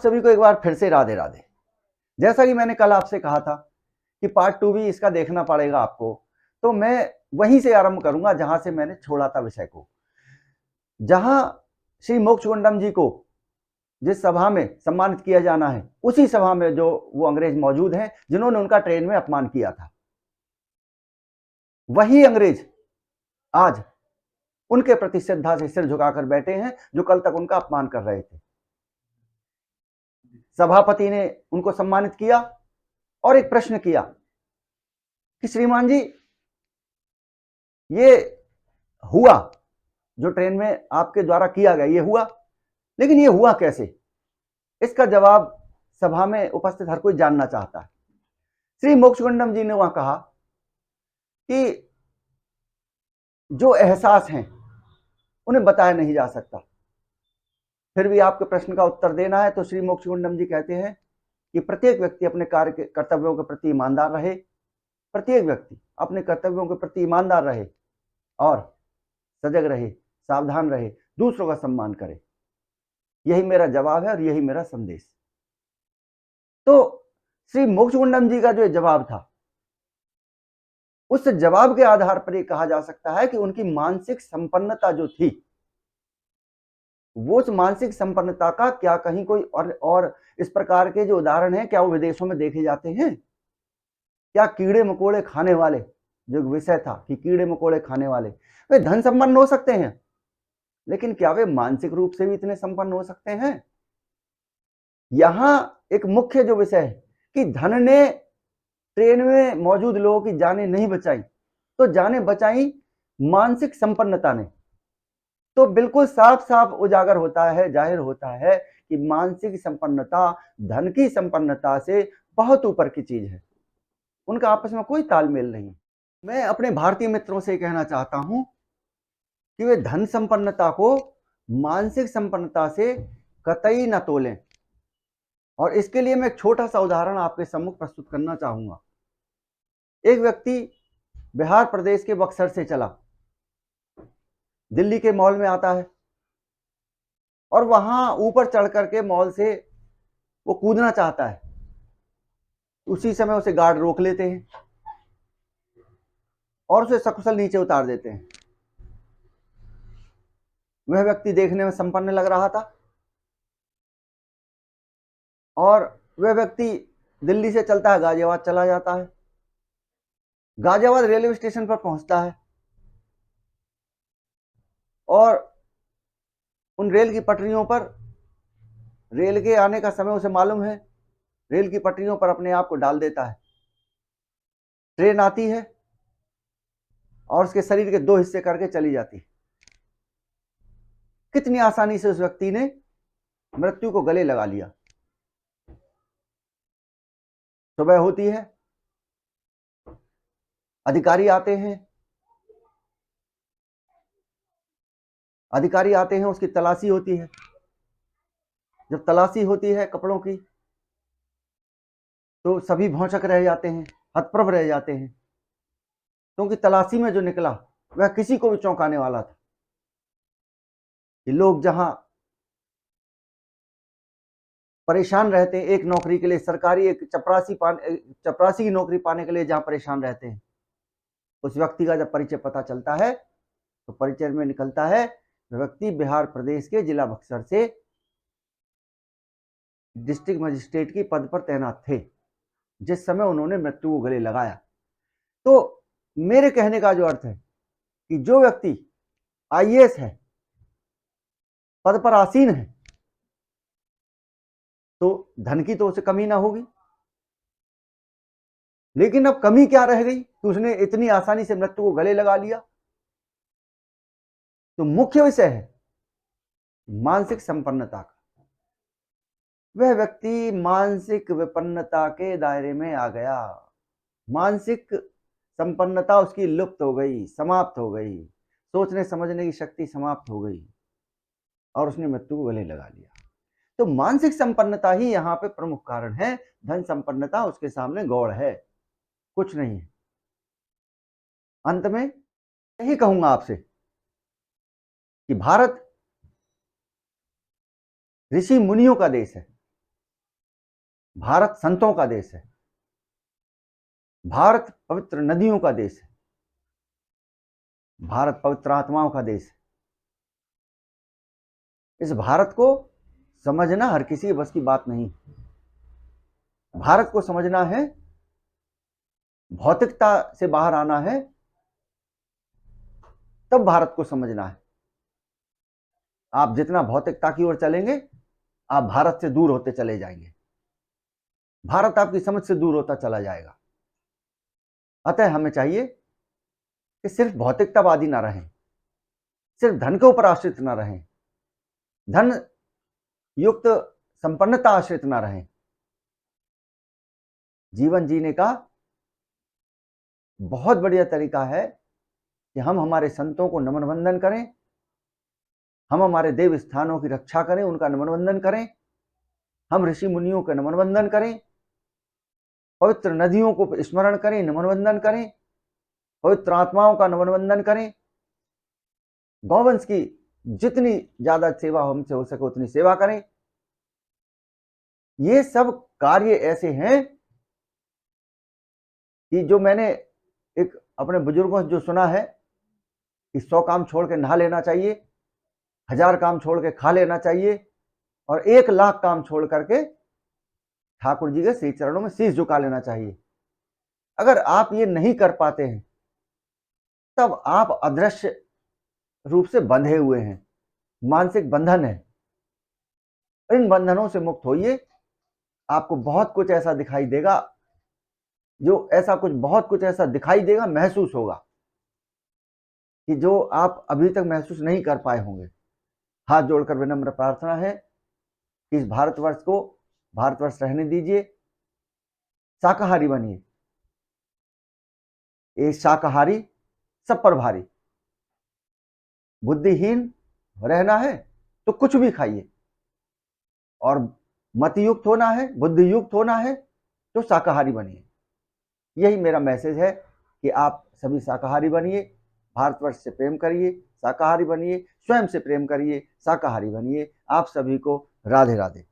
सभी को एक बार फिर से राधे राधे। जैसा कि मैंने कल आपसे कहा था कि पार्ट 2 भी इसका देखना पड़ेगा आपको, तो मैं वहीं से आरंभ करूंगा जहां से मैंने छोड़ा था विषय को। जहां श्री मोक्षगुंडम जी को जिस सभा में सम्मानित किया जाना है, उसी सभा में जो वो अंग्रेज मौजूद हैं जिन्होंने उनका ट्रेन में अपमान किया था, वही अंग्रेज आज उनके प्रति श्रद्धा से सिर झुकाकर बैठे हैं जो कल तक उनका अपमान कर रहे थे। सभापति ने उनको सम्मानित किया और एक प्रश्न किया कि श्रीमान जी, ये हुआ जो ट्रेन में आपके द्वारा किया गया, ये हुआ, लेकिन ये हुआ कैसे? इसका जवाब सभा में उपस्थित हर कोई जानना चाहता है। श्री मोक्षगुंडम जी ने वहां कहा कि जो एहसास हैं उन्हें बताया नहीं जा सकता, फिर भी आपके प्रश्न का उत्तर देना है। तो श्री मोक्षगुंडम जी कहते हैं कि प्रत्येक व्यक्ति अपने कार्य के कर्तव्यों के प्रति ईमानदार रहे, प्रत्येक व्यक्ति अपने कर्तव्यों के प्रति ईमानदार रहे और सजग रहे, सावधान रहे, दूसरों का सम्मान करे। यही मेरा जवाब है और यही मेरा संदेश। तो श्री मोक्षगुंडम जी का जो जवाब था, उस जवाब के आधार पर यह कहा जा सकता है कि उनकी मानसिक संपन्नता जो थी, वो उस मानसिक संपन्नता का क्या कहीं कोई और इस प्रकार के जो उदाहरण हैं, क्या वो विदेशों में देखे जाते हैं? क्या कीड़े मकोड़े खाने वाले, जो विषय था कि कीड़े मकोड़े खाने वाले, वे धन संपन्न हो सकते हैं, लेकिन क्या वे मानसिक रूप से भी इतने संपन्न हो सकते हैं? यहां एक मुख्य जो विषय है कि धन ने ट्रेन में मौजूद लोगों की जानें नहीं बचाई, तो जानें बचाई मानसिक संपन्नता ने। तो बिल्कुल साफ साफ उजागर होता है, जाहिर होता है कि मानसिक संपन्नता धन की संपन्नता से बहुत ऊपर की चीज है, उनका आपस में कोई तालमेल नहीं। मैं अपने भारतीय मित्रों से कहना चाहता हूं कि वे धन संपन्नता को मानसिक संपन्नता से कतई न तोलें। और इसके लिए मैं एक छोटा सा उदाहरण आपके सम्मुख प्रस्तुत करना चाहूंगा। एक व्यक्ति बिहार प्रदेश के बक्सर से चला, दिल्ली के मॉल में आता है और वहां ऊपर चढ़ करके मॉल से वो कूदना चाहता है। उसी समय उसे गार्ड रोक लेते हैं और उसे सकुशल नीचे उतार देते हैं। वह व्यक्ति देखने में संपन्न लग रहा था और वह व्यक्ति दिल्ली से चलता है, गाजियाबाद चला जाता है। गाजियाबाद रेलवे स्टेशन पर पहुंचता है और उन रेल की पटरियों पर रेल के आने का समय उसे मालूम है, रेल की पटरियों पर अपने आप को डाल देता है। ट्रेन आती है और उसके शरीर के दो हिस्से करके चली जाती है। कितनी आसानी से उस व्यक्ति ने मृत्यु को गले लगा लिया। सुबह होती है, अधिकारी आते हैं, उसकी तलाशी होती है। जब तलाशी होती है कपड़ों की, तो सभी भौंचक रह जाते हैं, हतप्रभ रह जाते हैं, क्योंकि तलाशी में जो निकला वह किसी को भी चौंकाने वाला था। कि लोग जहां परेशान रहते हैं एक नौकरी के लिए, सरकारी एक चपरासी की नौकरी पाने के लिए जहां परेशान रहते हैं, उस व्यक्ति का जब परिचय पता चलता है तो परिचय में निकलता है व्यक्ति बिहार प्रदेश के जिला बक्सर से डिस्ट्रिक्ट मजिस्ट्रेट की पद पर तैनात थे जिस समय उन्होंने मृत्यु को गले लगाया। तो मेरे कहने का जो अर्थ है कि जो व्यक्ति आईएएस है, पद पर आसीन है, तो धन की तो उसे कमी ना होगी, लेकिन अब कमी क्या रह गई कि उसने इतनी आसानी से मृत्यु को गले लगा लिया। तो मुख्य विषय है मानसिक संपन्नता का। वह व्यक्ति मानसिक विपन्नता के दायरे में आ गया, मानसिक संपन्नता उसकी लुप्त हो गई, समाप्त हो गई, सोचने समझने की शक्ति समाप्त हो गई और उसने मृत्यु को गले लगा लिया। तो मानसिक संपन्नता ही यहां पे प्रमुख कारण है, धन संपन्नता उसके सामने गौड़ है, कुछ नहीं है। अंत में यही कहूंगा आपसे कि भारत ऋषि मुनियों का देश है, भारत संतों का देश है, भारत पवित्र नदियों का देश है, भारत पवित्र आत्माओं का देश है। इस भारत को समझना हर किसी के बस की बात नहीं। भारत को समझना है, भौतिकता से बाहर आना है, तब भारत को समझना है। आप जितना भौतिकता की ओर चलेंगे, आप भारत से दूर होते चले जाएंगे, भारत आपकी समझ से दूर होता चला जाएगा। अतः हमें चाहिए कि सिर्फ भौतिकतावादी ना रहें, सिर्फ धन के ऊपर आश्रित ना रहें, धन युक्त संपन्नता आश्रित ना रहें। जीवन जीने का बहुत बढ़िया तरीका है कि हम हमारे संतों को नमन वंदन करें, हम हमारे देव स्थानों की रक्षा करें, उनका नमन वंदन करें, हम ऋषि मुनियों का नमन वंदन करें, पवित्र नदियों को स्मरण करें, नमन वंदन करें, पवित्र आत्माओं का नमन वंदन करें, गौवंश की जितनी ज्यादा सेवा हमसे हो सके उतनी सेवा करें। ये सब कार्य ऐसे हैं कि जो मैंने एक अपने बुजुर्गों से जो सुना है कि 100 काम छोड़ के नहा लेना चाहिए, 1000 काम छोड़ के खा लेना चाहिए, और 1 लाख काम छोड़ करके ठाकुर जी के श्री चरणों में शीश झुका लेना चाहिए। अगर आप ये नहीं कर पाते हैं, तब आप अदृश्य रूप से बंधे हुए हैं, मानसिक बंधन है। इन बंधनों से मुक्त होइए, आपको बहुत कुछ ऐसा दिखाई देगा, बहुत कुछ ऐसा दिखाई देगा, महसूस होगा कि जो आप अभी तक महसूस नहीं कर पाए होंगे। हाथ जोड़कर विनम्र प्रार्थना है कि इस भारतवर्ष को भारतवर्ष रहने दीजिए, शाकाहारी बनिए। ये शाकाहारी सब पर भारी। बुद्धिहीन रहना है तो कुछ भी खाइए, और मति युक्त होना है, बुद्धि युक्त होना है तो शाकाहारी बनिए। यही मेरा मैसेज है कि आप सभी शाकाहारी बनिए, भारतवर्ष से प्रेम करिए, शाकाहारी बनिए, स्वयं से प्रेम करिए, शाकाहारी बनिए। आप सभी को राधे राधे।